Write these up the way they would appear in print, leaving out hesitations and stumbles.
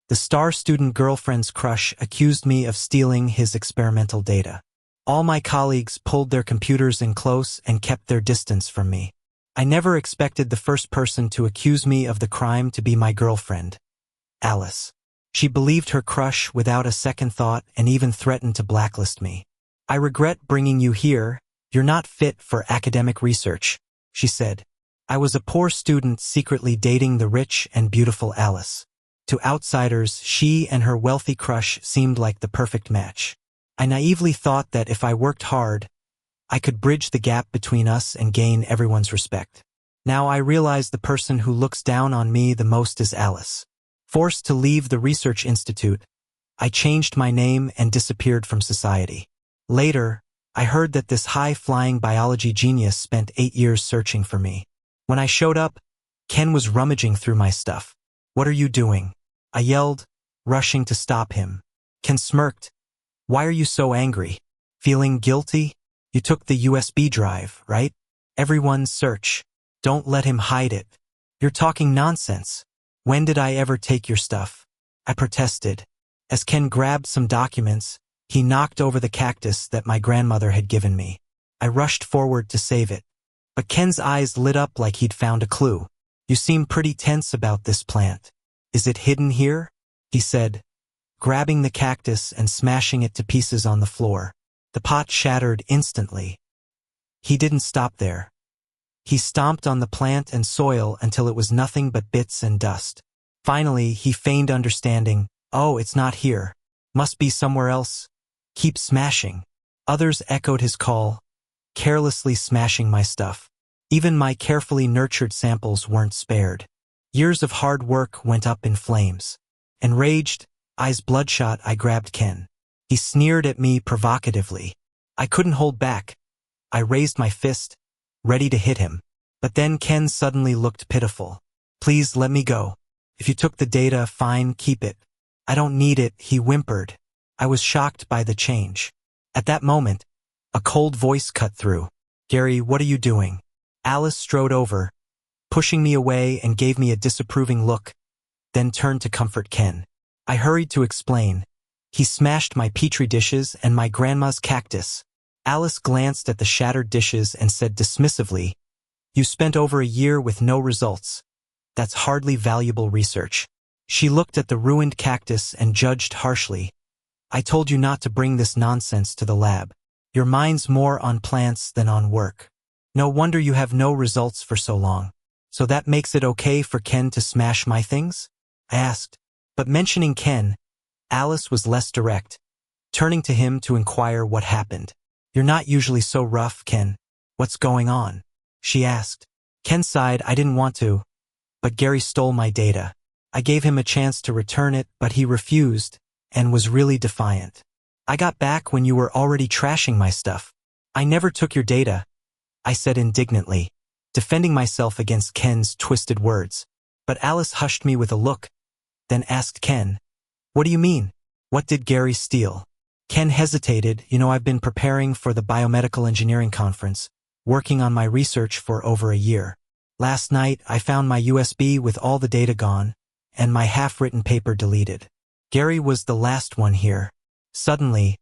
The star student girlfriend's crush accused me of stealing his experimental data. All my colleagues pulled their computers in close and kept their distance from me. I never expected the first person to accuse me of the crime to be my girlfriend, Alice. She believed her crush without a second thought and even threatened to blacklist me. I regret bringing you here. You're not fit for academic research, she said. I was a poor student secretly dating the rich and beautiful Alice. To outsiders, she and her wealthy crush seemed like the perfect match. I naively thought that if I worked hard, I could bridge the gap between us and gain everyone's respect. Now I realize the person who looks down on me the most is Alice. Forced to leave the research institute, I changed my name and disappeared from society. Later, I heard that this high-flying biology genius spent 8 years searching for me. When I showed up, Ken was rummaging through my stuff. "What are you doing?" I yelled, rushing to stop him. Ken smirked. "Why are you so angry? Feeling guilty? You took the USB drive, right? Everyone's search. Don't let him hide it. You're talking nonsense. When did I ever take your stuff?" I protested. As Ken grabbed some documents, he knocked over the cactus that my grandmother had given me. I rushed forward to save it. But Ken's eyes lit up like he'd found a clue. "You seem pretty tense about this plant. Is it hidden here?" he said, grabbing the cactus and smashing it to pieces on the floor. The pot shattered instantly. He didn't stop there. He stomped on the plant and soil until it was nothing but bits and dust. Finally, he feigned understanding. "Oh, it's not here. Must be somewhere else. Keep smashing." Others echoed his call, carelessly smashing my stuff. Even my carefully nurtured samples weren't spared. Years of hard work went up in flames. Enraged, eyes bloodshot, I grabbed Ken. He sneered at me provocatively. I couldn't hold back. I raised my fist, ready to hit him. But then Ken suddenly looked pitiful. "Please let me go. If you took the data, fine, keep it." "I don't need it," he whimpered. I was shocked by the change. At that moment, a cold voice cut through. "Gary, what are you doing?" Alice strode over, pushing me away and gave me a disapproving look, then turned to comfort Ken. I hurried to explain. "He smashed my petri dishes and my grandma's cactus." Alice glanced at the shattered dishes and said dismissively, "You spent over a year with no results. That's hardly valuable research." She looked at the ruined cactus and judged harshly. "I told you not to bring this nonsense to the lab. Your mind's more on plants than on work. No wonder you have no results for so long. So that makes it okay for Ken to smash my things?" I asked. But mentioning Ken, Alice was less direct, turning to him to inquire what happened. "You're not usually so rough, Ken. What's going on?" she asked. Ken sighed. "I didn't want to, but Gary stole my data. I gave him a chance to return it, but he refused and was really defiant. I got back when you were already trashing my stuff." "I never took your data," I said indignantly, defending myself against Ken's twisted words. But Alice hushed me with a look, then asked Ken, "What do you mean? What did Gary steal?" Ken hesitated. "I've been preparing for the biomedical engineering conference, working on my research for over a year. Last night, I found my USB with all the data gone, and my half-written paper deleted. Gary was the last one here." Suddenly,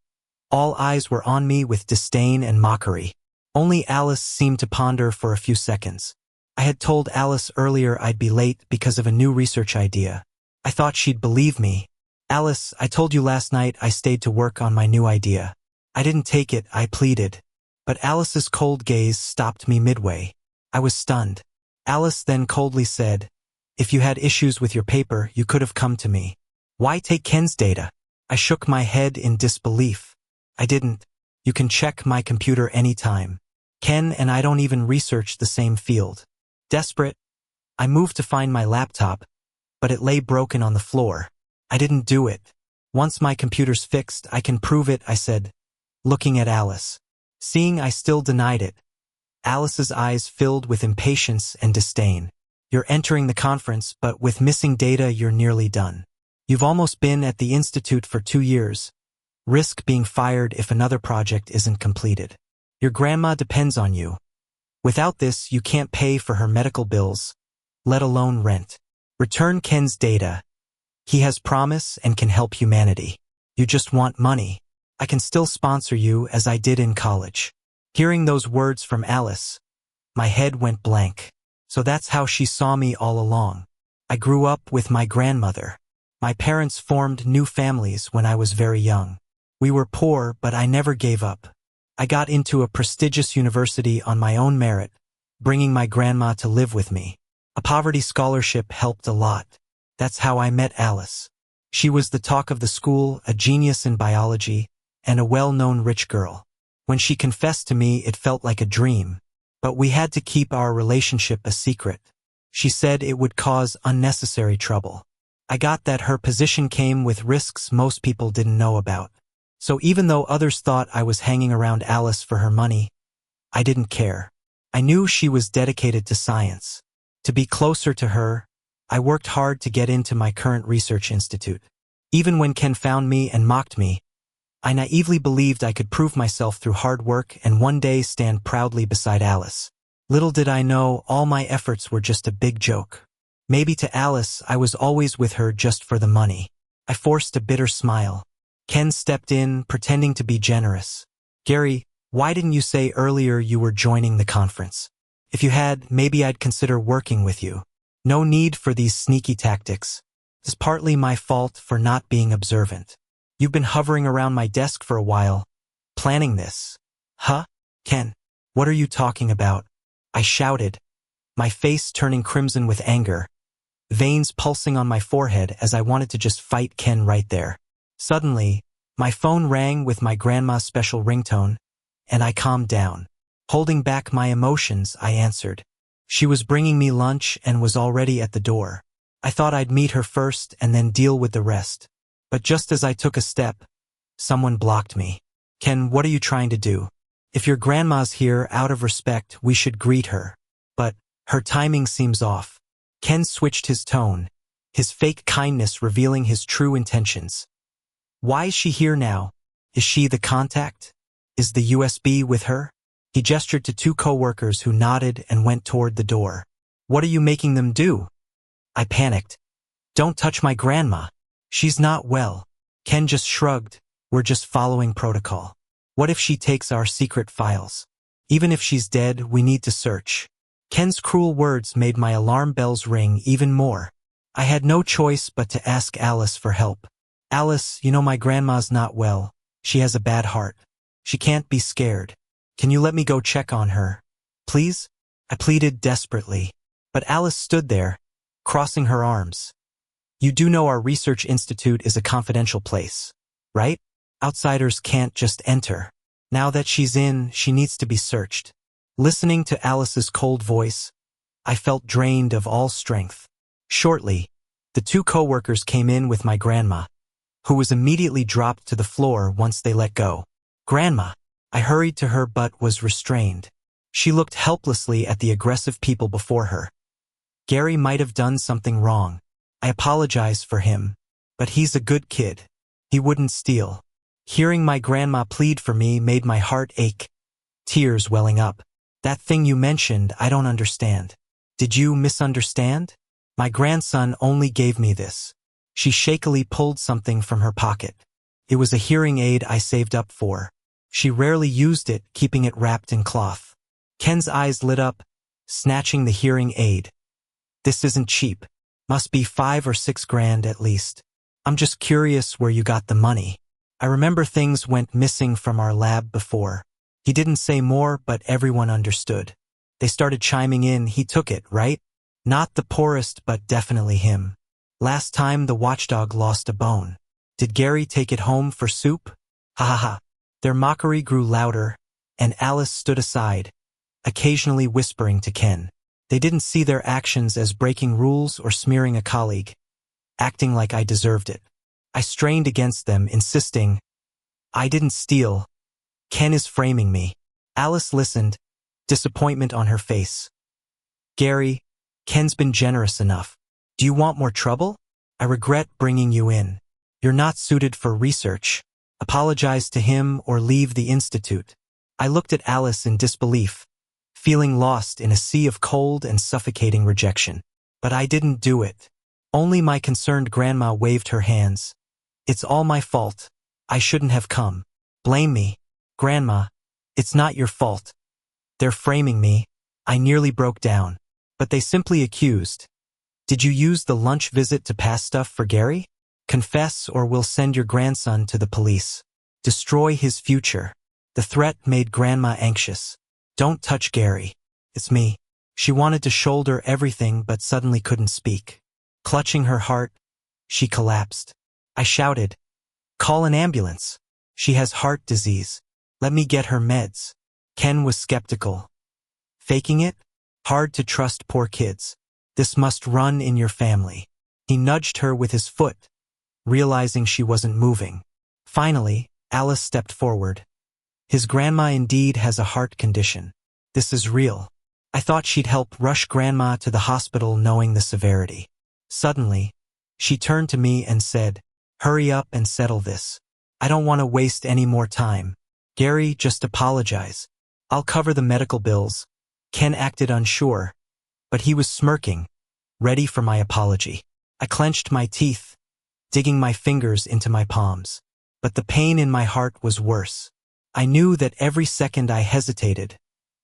all eyes were on me with disdain and mockery. Only Alice seemed to ponder for a few seconds. I had told Alice earlier I'd be late because of a new research idea. I thought she'd believe me. "Alice, I told you last night I stayed to work on my new idea. I didn't take it," I pleaded. But Alice's cold gaze stopped me midway. I was stunned. Alice then coldly said, "If you had issues with your paper, you could have come to me. Why take Ken's data?" I shook my head in disbelief. "I didn't. You can check my computer anytime. Ken and I don't even research the same field." Desperate, I moved to find my laptop, but it lay broken on the floor. "I didn't do it. Once my computer's fixed, I can prove it," I said, looking at Alice. Seeing I still denied it, Alice's eyes filled with impatience and disdain. "You're entering the conference, but with missing data, you're nearly done. You've almost been at the institute for 2 years. Risk being fired if another project isn't completed. Your grandma depends on you. Without this, you can't pay for her medical bills, let alone rent. Return Ken's data, He has promise and can help humanity. You just want money. I can still sponsor you as I did in college." Hearing those words from Alice, my head went blank. So that's how she saw me all along. I grew up with my grandmother. My parents formed new families when I was very young. We were poor, but I never gave up. I got into a prestigious university on my own merit, bringing my grandma to live with me. A poverty scholarship helped a lot. That's how I met Alice. She was the talk of the school, a genius in biology, and a well-known rich girl. When she confessed to me, it felt like a dream. But we had to keep our relationship a secret. She said it would cause unnecessary trouble. I got that her position came with risks most people didn't know about. So even though others thought I was hanging around Alice for her money, I didn't care. I knew she was dedicated to science. To be closer to her, I worked hard to get into my current research institute. Even when Ken found me and mocked me, I naively believed I could prove myself through hard work and one day stand proudly beside Alice. Little did I know, all my efforts were just a big joke. Maybe to Alice, I was always with her just for the money. I forced a bitter smile. Ken stepped in, pretending to be generous. "Gary, why didn't you say earlier you were joining the conference? If you had, maybe I'd consider working with you. No need for these sneaky tactics. It's partly my fault for not being observant. You've been hovering around my desk for a while, planning this." "Huh? Ken, what are you talking about?" I shouted, my face turning crimson with anger, veins pulsing on my forehead as I wanted to just fight Ken right there. Suddenly, my phone rang with my grandma's special ringtone, and I calmed down. Holding back my emotions, I answered. She was bringing me lunch and was already at the door. I thought I'd meet her first and then deal with the rest. But just as I took a step, someone blocked me. "Ken, what are you trying to do? If your grandma's here, out of respect, we should greet her." But her timing seems off. Ken switched his tone, his fake kindness revealing his true intentions. "Why is she here now? Is she the contact? Is the USB with her?" He gestured to two coworkers who nodded and went toward the door. "What are you making them do?" I panicked. "Don't touch my grandma. She's not well." Ken just shrugged. "We're just following protocol. What if she takes our secret files? Even if she's dead, we need to search." Ken's cruel words made my alarm bells ring even more. I had no choice but to ask Alice for help. "Alice, you know my grandma's not well. She has a bad heart. She can't be scared. Can you let me go check on her? Please?" I pleaded desperately. But Alice stood there, crossing her arms. "You do know our research institute is a confidential place, right? Outsiders can't just enter. Now that she's in, she needs to be searched." Listening to Alice's cold voice, I felt drained of all strength. Shortly, the two coworkers came in with my grandma, who was immediately dropped to the floor once they let go. "Grandma!" I hurried to her but was restrained. She looked helplessly at the aggressive people before her. Gary might have done something wrong. I apologized for him, but he's a good kid. He wouldn't steal. Hearing my grandma plead for me made my heart ache, tears welling up. "That thing you mentioned, I don't understand." "Did you misunderstand? My grandson only gave me this." She shakily pulled something from her pocket. It was a hearing aid I saved up for. She rarely used it, keeping it wrapped in cloth. Ken's eyes lit up, snatching the hearing aid. "This isn't cheap. Must be $5 or $6 grand at least. I'm just curious where you got the money. I remember things went missing from our lab before." He didn't say more, but everyone understood. They started chiming in. "He took it, right? Not the poorest, but definitely him. Last time the watchdog lost a bone. Did Gary take it home for soup? Ha ha ha." Their mockery grew louder, and Alice stood aside, occasionally whispering to Ken. They didn't see their actions as breaking rules or smearing a colleague, acting like I deserved it. I strained against them, insisting, "I didn't steal. Ken is framing me." Alice listened, disappointment on her face. "Gary, Ken's been generous enough. Do you want more trouble? I regret bringing you in. You're not suited for research. Apologize to him or leave the institute." I looked at Alice in disbelief, feeling lost in a sea of cold and suffocating rejection. But I didn't do it. Only my concerned grandma waved her hands. It's all my fault. I shouldn't have come. Blame me. Grandma, it's not your fault. They're framing me. I nearly broke down. But they simply accused. Did you use the lunch visit to pass stuff for Gary? Confess or we'll send your grandson to the police. Destroy his future. The threat made Grandma anxious. Don't touch Gary. It's me. She wanted to shoulder everything but suddenly couldn't speak. Clutching her heart, she collapsed. I shouted, "Call an ambulance. She has heart disease. Let me get her meds." Ken was skeptical. Faking it? Hard to trust poor kids. This must run in your family. He nudged her with his foot, realizing she wasn't moving. Finally, Alice stepped forward. His grandma indeed has a heart condition. This is real. I thought she'd help rush Grandma to the hospital knowing the severity. Suddenly, she turned to me and said, "Hurry up and settle this. I don't want to waste any more time. Gary, just apologize. I'll cover the medical bills." Ken acted unsure, but he was smirking, ready for my apology. I clenched my teeth, digging my fingers into my palms. But the pain in my heart was worse. I knew that every second I hesitated,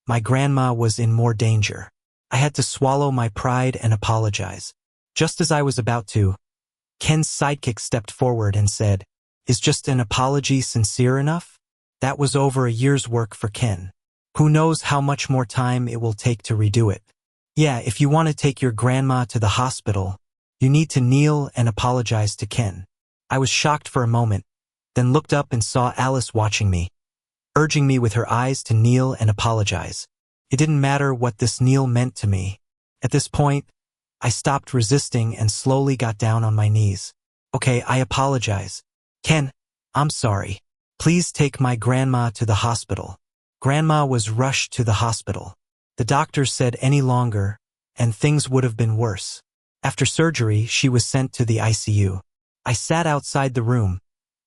my grandma was in more danger. I had to swallow my pride and apologize. Just as I was about to, Ken's sidekick stepped forward and said, "Is just an apology sincere enough?" That was over a year's work for Ken. Who knows how much more time it will take to redo it. Yeah, if you want to take your grandma to the hospital, you need to kneel and apologize to Ken. I was shocked for a moment, then looked up and saw Alice watching me, urging me with her eyes to kneel and apologize. It didn't matter what this kneel meant to me. At this point, I stopped resisting and slowly got down on my knees. "Okay, I apologize. Ken, I'm sorry. Please take my grandma to the hospital." Grandma was rushed to the hospital. The doctors said any longer, and things would have been worse. After surgery, she was sent to the ICU. I sat outside the room,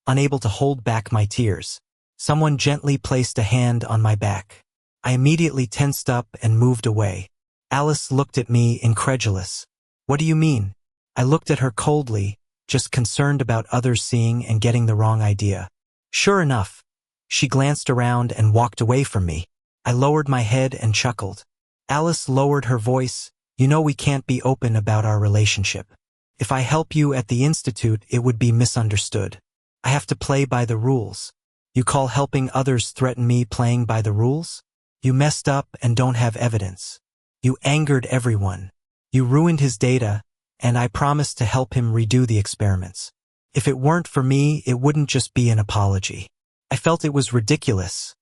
unable to hold back my tears. Someone gently placed a hand on my back. I immediately tensed up and moved away. Alice looked at me incredulous. "What do you mean?" I looked at her coldly, just concerned about others seeing and getting the wrong idea. Sure enough, she glanced around and walked away from me. I lowered my head and chuckled. Alice lowered her voice, "You know we can't be open about our relationship. If I help you at the institute, it would be misunderstood. I have to play by the rules. You call helping others threaten me playing by the rules? You messed up and don't have evidence. You angered everyone. You ruined his data, and I promised to help him redo the experiments. If it weren't for me, it wouldn't just be an apology." I felt it was ridiculous.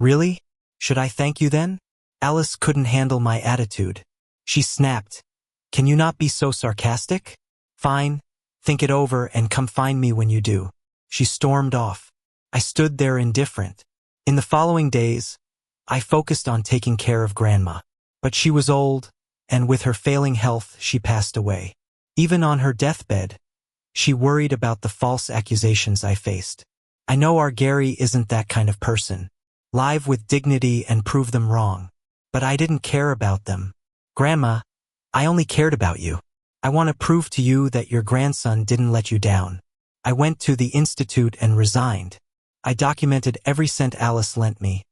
"Really? Should I thank you then?" Alice couldn't handle my attitude. She snapped, "Can you not be so sarcastic? Fine, think it over and come find me when you do." She stormed off. I stood there indifferent. In the following days, I focused on taking care of Grandma. But she was old, and with her failing health, she passed away. Even on her deathbed, she worried about the false accusations I faced. I know our Gary isn't that kind of person. Live with dignity and prove them wrong. But I didn't care about them. "Grandma, I only cared about you. I want to prove to you that your grandson didn't let you down." I went to the institute and resigned. I documented every cent Alice lent me,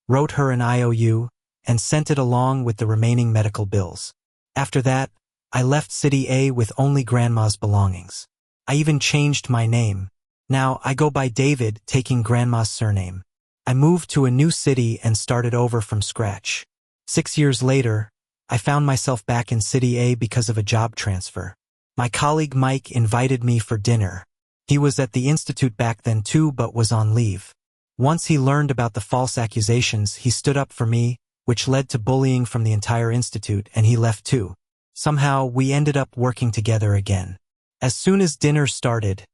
wrote her an IOU, and sent it along with the remaining medical bills. After that, I left City A with only Grandma's belongings. I even changed my name. Now I go by David, taking Grandma's surname. I moved to a new city and started over from scratch. 6 years later, I found myself back in City A because of a job transfer. My colleague Mike invited me for dinner. He was at the institute back then too, but was on leave. Once he learned about the false accusations, he stood up for me, which led to bullying from the entire institute, and he left too. Somehow, we ended up working together again. As soon as dinner started,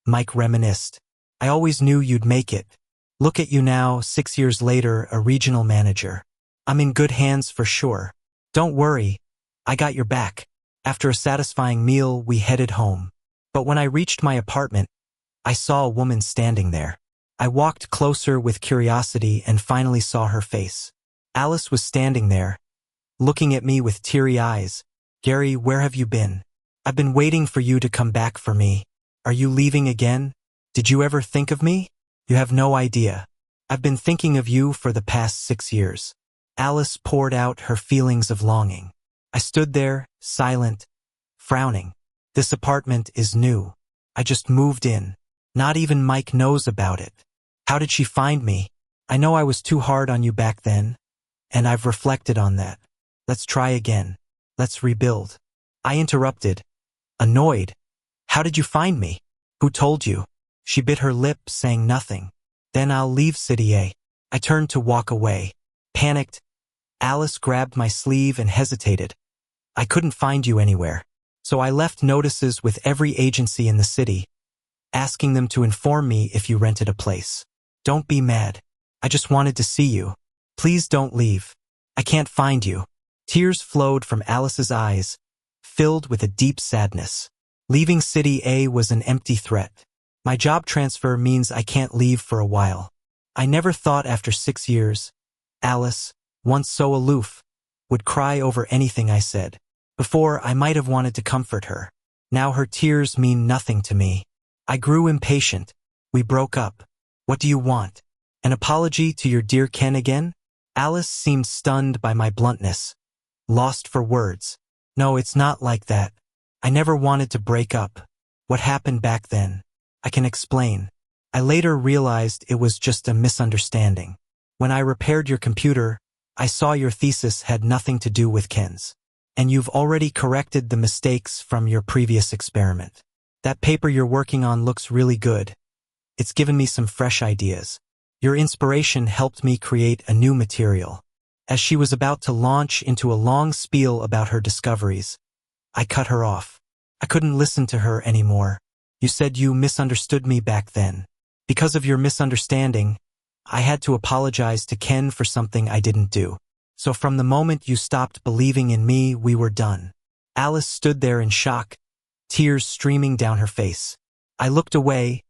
Mike reminisced. "I always knew you'd make it. Look at you now, 6 years later, a regional manager. I'm in good hands for sure. Don't worry, I got your back." After a satisfying meal, we headed home. But when I reached my apartment, I saw a woman standing there. I walked closer with curiosity and finally saw her face. Alice was standing there, looking at me with teary eyes. "Gary, where have you been?" I've been waiting for you to come back for me. Are you leaving again? Did you ever think of me? You have no idea. I've been thinking of you for the past 6 years. Alice poured out her feelings of longing. I stood there, silent, frowning. This apartment is new. I just moved in. Not even Mike knows about it. How did she find me? I know I was too hard on you back then, and I've reflected on that. Let's try again. Let's rebuild. I interrupted, annoyed. How did you find me? Who told you? She bit her lip, saying nothing. Then I'll leave City A. I turned to walk away. Panicked, Alice grabbed my sleeve and hesitated. I couldn't find you anywhere. So I left notices with every agency in the city, asking them to inform me if you rented a place. Don't be mad. I just wanted to see you. Please don't leave. I can't find you. Tears flowed from Alice's eyes, filled with a deep sadness. Leaving City A was an empty threat. My job transfer means I can't leave for a while. I never thought after 6 years, Alice, once so aloof, would cry over anything I said. Before, I might have wanted to comfort her. Now her tears mean nothing to me. I grew impatient. We broke up. What do you want? An apology to your dear Ken again? Alice seemed stunned by my bluntness, lost for words. No, it's not like that. I never wanted to break up. What happened back then? I can explain. I later realized it was just a misunderstanding. When I repaired your computer, I saw your thesis had nothing to do with Ken's. And you've already corrected the mistakes from your previous experiment. That paper you're working on looks really good. It's given me some fresh ideas. Your inspiration helped me create a new material. As she was about to launch into a long spiel about her discoveries, I cut her off. I couldn't listen to her anymore. You said you misunderstood me back then. Because of your misunderstanding, I had to apologize to Ken for something I didn't do. So from the moment you stopped believing in me, we were done. Alice stood there in shock, tears streaming down her face. I looked away,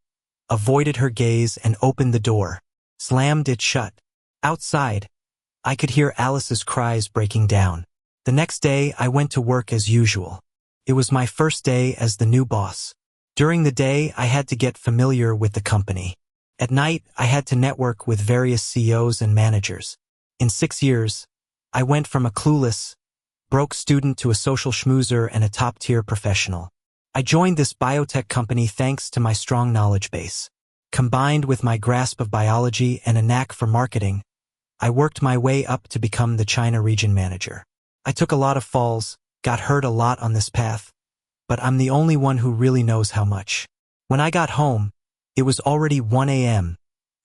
avoided her gaze, and opened the door, slammed it shut. Outside, I could hear Alice's cries breaking down. The next day, I went to work as usual. It was my first day as the new boss. During the day, I had to get familiar with the company. At night, I had to network with various CEOs and managers. In 6 years, I went from a clueless, broke student to a social schmoozer and a top-tier professional. I joined this biotech company thanks to my strong knowledge base. Combined with my grasp of biology and a knack for marketing, I worked my way up to become the China region manager. I took a lot of falls, got hurt a lot on this path, but I'm the only one who really knows how much. When I got home, it was already 1 a.m.,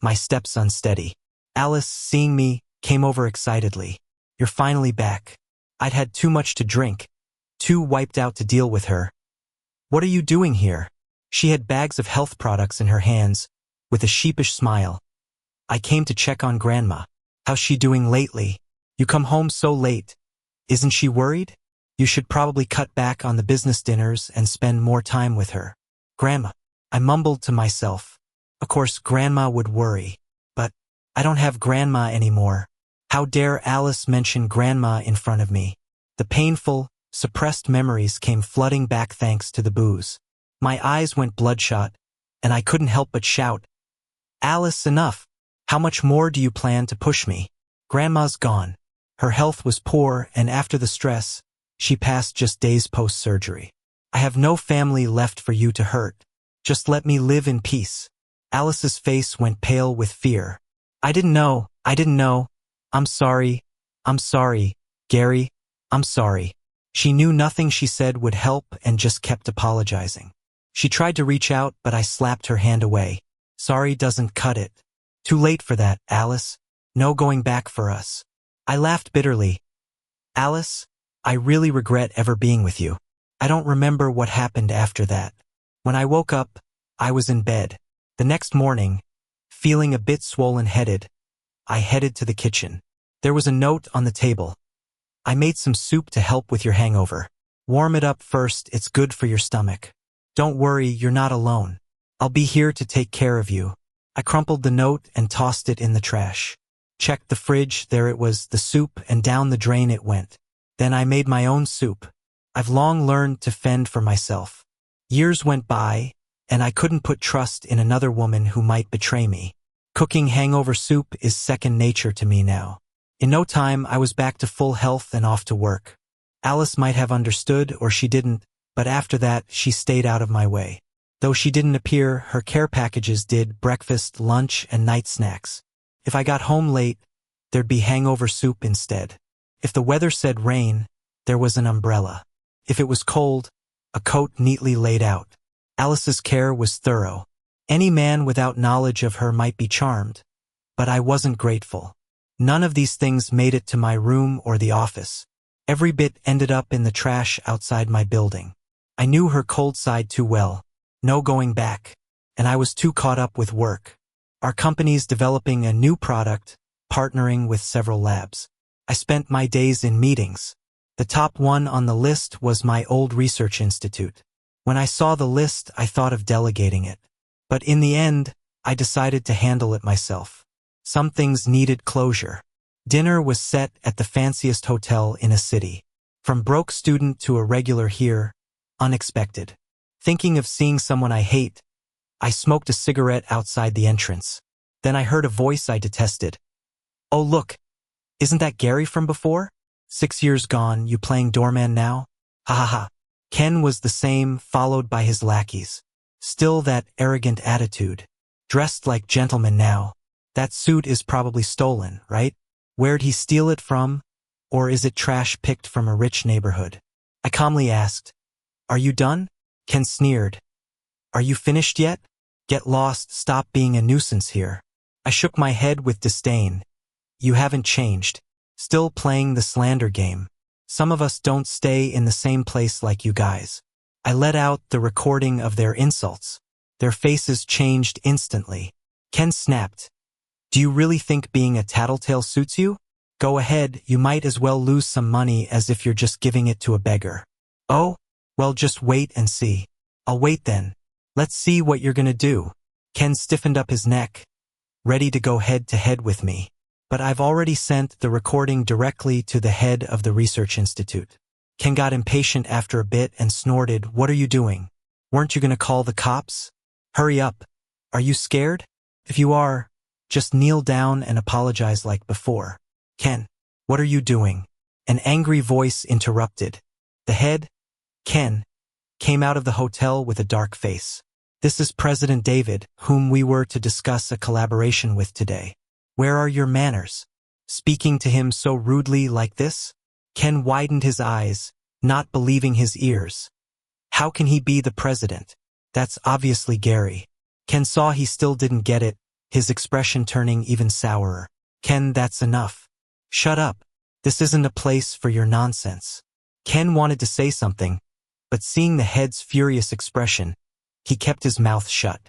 my steps unsteady. Alice, seeing me, came over excitedly. You're finally back. I'd had too much to drink, too wiped out to deal with her. What are you doing here? She had bags of health products in her hands, with a sheepish smile. I came to check on Grandma. How's she doing lately? You come home so late. Isn't she worried? You should probably cut back on the business dinners and spend more time with her. Grandma. I mumbled to myself. Of course, Grandma would worry. But I don't have Grandma anymore. How dare Alice mention Grandma in front of me? The painful, suppressed memories came flooding back thanks to the booze. My eyes went bloodshot, and I couldn't help but shout, Alice, enough! How much more do you plan to push me? Grandma's gone. Her health was poor, and after the stress, she passed just days post-surgery. I have no family left for you to hurt. Just let me live in peace. Alice's face went pale with fear. I didn't know. I'm sorry, Gary, I'm sorry. She knew nothing she said would help and just kept apologizing. She tried to reach out, but I slapped her hand away. Sorry doesn't cut it. Too late for that, Alice. No going back for us. I laughed bitterly. Alice, I really regret ever being with you. I don't remember what happened after that. When I woke up, I was in bed. The next morning, feeling a bit swollen-headed, I headed to the kitchen. There was a note on the table. I made some soup to help with your hangover. Warm it up first, it's good for your stomach. Don't worry, you're not alone. I'll be here to take care of you. I crumpled the note and tossed it in the trash. Checked the fridge, there it was, the soup, and down the drain it went. Then I made my own soup. I've long learned to fend for myself. Years went by, and I couldn't put trust in another woman who might betray me. Cooking hangover soup is second nature to me now. In no time, I was back to full health and off to work. Alice might have understood, or she didn't, but after that, she stayed out of my way. Though she didn't appear, her care packages did: breakfast, lunch, and night snacks. If I got home late, there'd be hangover soup instead. If the weather said rain, there was an umbrella. If it was cold, a coat neatly laid out. Alice's care was thorough. Any man without knowledge of her might be charmed, but I wasn't grateful. None of these things made it to my room or the office. Every bit ended up in the trash outside my building. I knew her cold side too well. No going back. And I was too caught up with work. Our company's developing a new product, partnering with several labs. I spent my days in meetings. The top one on the list was my old research institute. When I saw the list, I thought of delegating it. But in the end, I decided to handle it myself. Some things needed closure. Dinner was set at the fanciest hotel in a city. From broke student to a regular here, unexpected. Thinking of seeing someone I hate, I smoked a cigarette outside the entrance. Then I heard a voice I detested. "Oh look, isn't that Gary from before? 6 years gone, you playing doorman now? Ha ha ha." Ken was the same, followed by his lackeys. Still that arrogant attitude. Dressed like gentlemen now. That suit is probably stolen, right? Where'd he steal it from? Or is it trash picked from a rich neighborhood? I calmly asked, "Are you done?" Ken sneered. "Are you finished yet? Get lost, stop being a nuisance here." I shook my head with disdain. "You haven't changed. Still playing the slander game. Some of us don't stay in the same place like you guys." I let out the recording of their insults. Their faces changed instantly. Ken snapped. "Do you really think being a tattletale suits you? Go ahead, you might as well lose some money as if you're just giving it to a beggar." "Oh? Well, just wait and see." "I'll wait then. Let's see what you're gonna do." Ken stiffened up his neck, ready to go head to head with me. But I've already sent the recording directly to the head of the research institute. Ken got impatient after a bit and snorted, "What are you doing? Weren't you gonna call the cops? Hurry up. Are you scared? If you are, just kneel down and apologize like before." "Ken, what are you doing?" An angry voice interrupted. The head, Ken, came out of the hotel with a dark face. "This is President David, whom we were to discuss a collaboration with today. Where are your manners? Speaking to him so rudely like this?" Ken widened his eyes, not believing his ears. "How can he be the president? That's obviously Gary." Ken saw he still didn't get it, his expression turning even sourer. "Ken, that's enough. Shut up. This isn't a place for your nonsense." Ken wanted to say something, but seeing the head's furious expression, he kept his mouth shut.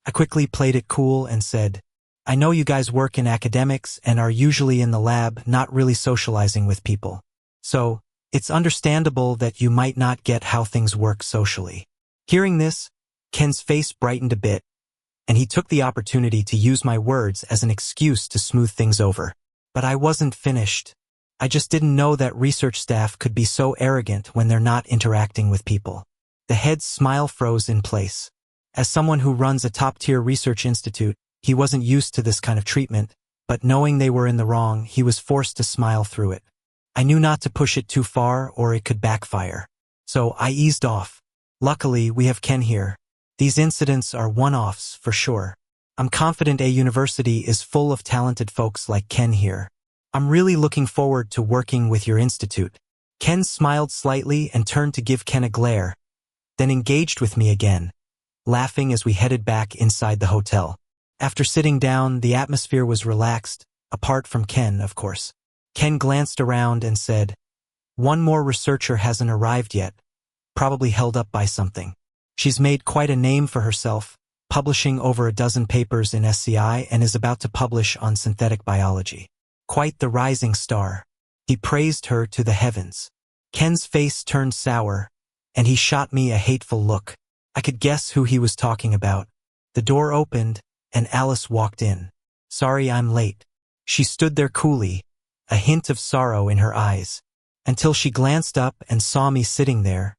I quickly played it cool and said, "I know you guys work in academics and are usually in the lab, not really socializing with people. So, it's understandable that you might not get how things work socially." Hearing this, Ken's face brightened a bit, and he took the opportunity to use my words as an excuse to smooth things over. But I wasn't finished. I just didn't know that research staff could be so arrogant when they're not interacting with people. The head's smile froze in place. As someone who runs a top-tier research institute, he wasn't used to this kind of treatment, but knowing they were in the wrong, he was forced to smile through it. I knew not to push it too far or it could backfire. So I eased off. "Luckily, we have Ken here. These incidents are one-offs for sure. I'm confident a university is full of talented folks like Ken here. I'm really looking forward to working with your institute." Ken smiled slightly and turned to give Ken a glare, then engaged with me again, laughing as we headed back inside the hotel. After sitting down, the atmosphere was relaxed, apart from Ken, of course. Ken glanced around and said, "One more researcher hasn't arrived yet, probably held up by something. She's made quite a name for herself, publishing over a dozen papers in SCI and is about to publish on synthetic biology. Quite the rising star." He praised her to the heavens. Ken's face turned sour, and he shot me a hateful look. I could guess who he was talking about. The door opened, and Alice walked in. "Sorry I'm late." She stood there coolly, a hint of sorrow in her eyes. until she glanced up and saw me sitting there.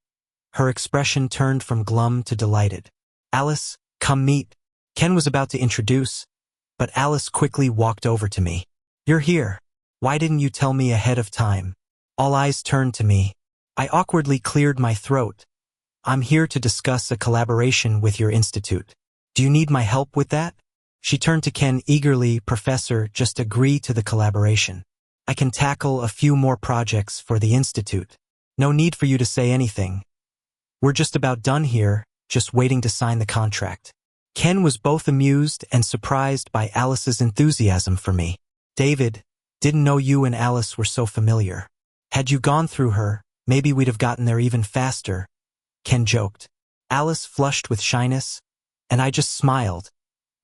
Her expression turned from glum to delighted. "Alice, come meet." Ken was about to introduce, but Alice quickly walked over to me. "You're here. Why didn't you tell me ahead of time?" All eyes turned to me. I awkwardly cleared my throat. "I'm here to discuss a collaboration with your institute. Do you need my help with that?" She turned to Ken eagerly. "Professor, just agree to the collaboration. I can tackle a few more projects for the institute. No need for you to say anything. We're just about done here, just waiting to sign the contract." Ken was both amused and surprised by Alice's enthusiasm for me. "David, didn't know you and Alice were so familiar. Had you gone through her, maybe we'd have gotten there even faster," Ken joked. Alice flushed with shyness, and I just smiled,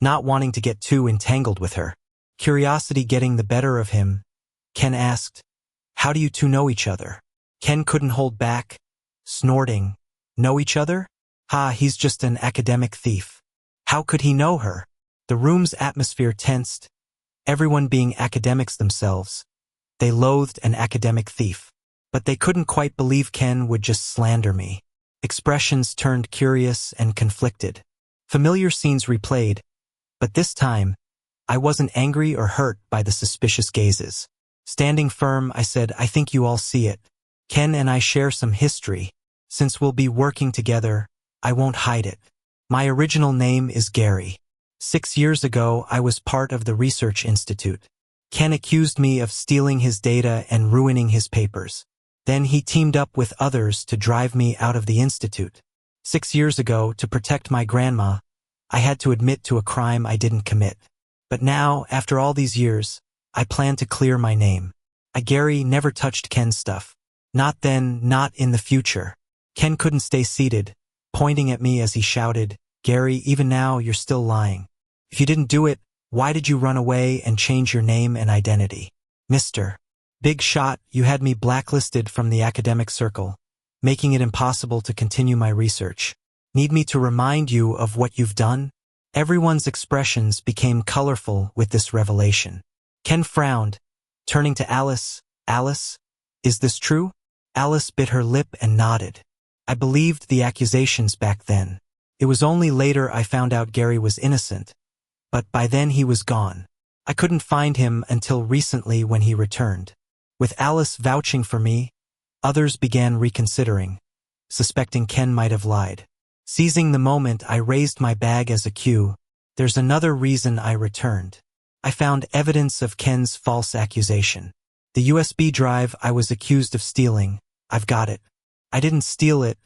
not wanting to get too entangled with her. Curiosity getting the better of him, Ken asked, "How do you two know each other?" Ken couldn't hold back, snorting. "Know each other? Ha, he's just an academic thief. How could he know her?" The room's atmosphere tensed, everyone being academics themselves. They loathed an academic thief. But they couldn't quite believe Ken would just slander me. Expressions turned curious and conflicted. Familiar scenes replayed, but this time, I wasn't angry or hurt by the suspicious gazes. Standing firm, I said, "I think you all see it. Ken and I share some history. Since we'll be working together, I won't hide it. My original name is Gary. 6 years ago, I was part of the research institute. Ken accused me of stealing his data and ruining his papers. Then he teamed up with others to drive me out of the institute. 6 years ago, to protect my grandma, I had to admit to a crime I didn't commit. But now, after all these years, I plan to clear my name. Gary never touched Ken's stuff. Not then, not in the future." Ken couldn't stay seated, pointing at me as he shouted, "Gary, even now you're still lying. If you didn't do it, why did you run away and change your name and identity? Mr. Big Shot, you had me blacklisted from the academic circle, making it impossible to continue my research. Need me to remind you of what you've done?" Everyone's expressions became colorful with this revelation. Ken frowned, turning to Alice. "Alice, is this true?" Alice bit her lip and nodded. "I believed the accusations back then. It was only later I found out Gary was innocent. But by then he was gone. I couldn't find him until recently when he returned. With Alice vouching for me, others began reconsidering, suspecting Ken might have lied. Seizing the moment, I raised my bag as a cue. There's another reason I returned. I found evidence of Ken's false accusation. The USB drive I was accused of stealing, I've got it. I didn't steal it.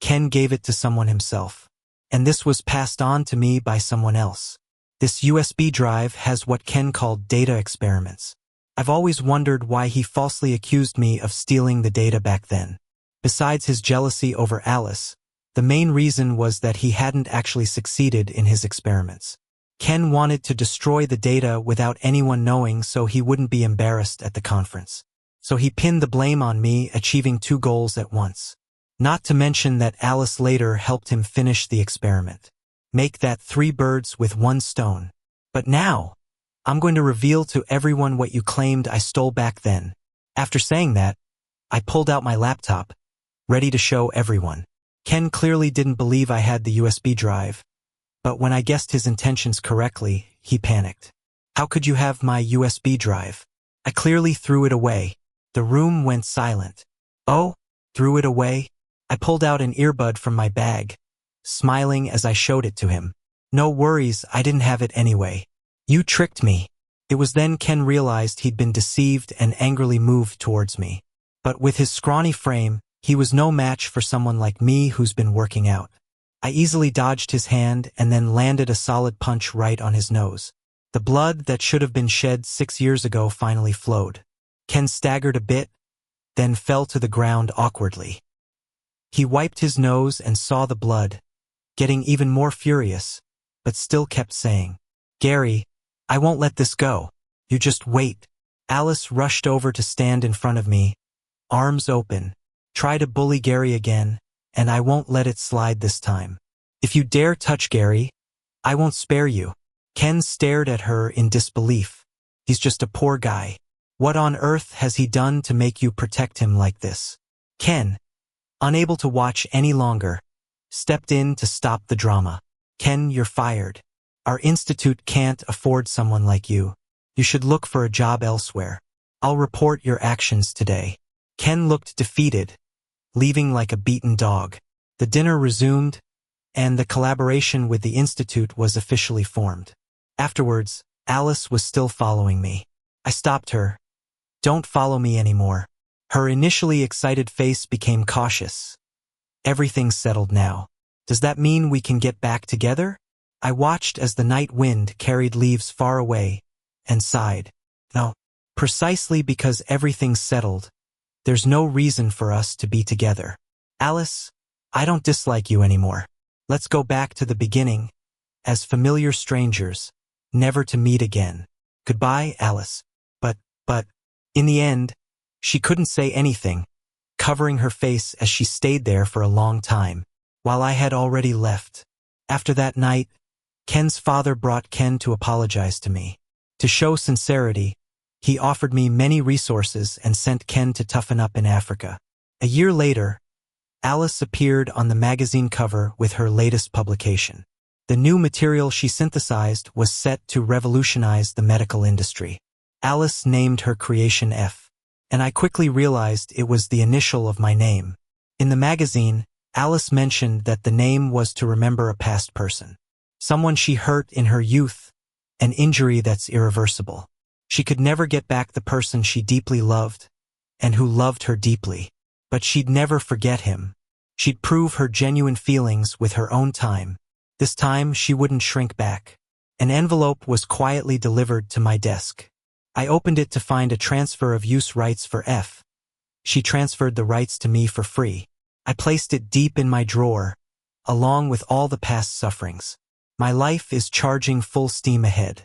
Ken gave it to someone himself. And this was passed on to me by someone else. This USB drive has what Ken called data experiments. I've always wondered why he falsely accused me of stealing the data back then. Besides his jealousy over Alice, the main reason was that he hadn't actually succeeded in his experiments. Ken wanted to destroy the data without anyone knowing so he wouldn't be embarrassed at the conference. So he pinned the blame on me, achieving 2 goals at once. Not to mention that Alice later helped him finish the experiment. Make that 3 birds with 1 stone. But now, I'm going to reveal to everyone what you claimed I stole back then. After saying that, I pulled out my laptop, ready to show everyone. Ken clearly didn't believe I had the USB drive, but when I guessed his intentions correctly, he panicked. "How could you have my USB drive?" I clearly threw it away. The room went silent. "Oh, threw it away?" I pulled out an earbud from my bag, smiling as I showed it to him. "No worries, I didn't have it anyway. You tricked me." It was then Ken realized he'd been deceived and angrily moved towards me. But with his scrawny frame, he was no match for someone like me who's been working out. I easily dodged his hand and then landed a solid punch right on his nose. The blood that should have been shed 6 years ago finally flowed. Ken staggered a bit, then fell to the ground awkwardly. He wiped his nose and saw the blood, getting even more furious, but still kept saying, "Gary, I won't let this go. You just wait." Alice rushed over to stand in front of me, arms open. "Try to bully Gary again, and I won't let it slide this time. If you dare touch Gary, I won't spare you." Ken stared at her in disbelief. "He's just a poor guy. What on earth has he done to make you protect him like this? Ken, unable to watch any longer, stepped in to stop the drama. Ken, you're fired. Our institute can't afford someone like you. You should look for a job elsewhere. I'll report your actions today. Ken looked defeated, leaving like a beaten dog. The dinner resumed, and the collaboration with the institute was officially formed. Afterwards, Alice was still following me. I stopped her. Don't follow me anymore. Her initially excited face became cautious. Everything's settled now. Does that mean we can get back together? I watched as the night wind carried leaves far away, and sighed. No, precisely because everything's settled, there's no reason for us to be together. Alice, I don't dislike you anymore. Let's go back to the beginning, as familiar strangers, never to meet again. Goodbye, Alice. But, in the end, she couldn't say anything, covering her face as she stayed there for a long time, while I had already left. After that night, Ken's father brought Ken to apologize to me. To show sincerity, he offered me many resources and sent Ken to toughen up in Africa. A year later, Alice appeared on the magazine cover with her latest publication. The new material she synthesized was set to revolutionize the medical industry. Alice named her creation F, and I quickly realized it was the initial of my name. In the magazine, Alice mentioned that the name was to remember a past person, someone she hurt in her youth, an injury that's irreversible. She could never get back the person she deeply loved, and who loved her deeply. But she'd never forget him. She'd prove her genuine feelings with her own time. This time, she wouldn't shrink back. An envelope was quietly delivered to my desk. I opened it to find a transfer of use rights for F. She transferred the rights to me for free. I placed it deep in my drawer, along with all the past sufferings. My life is charging full steam ahead.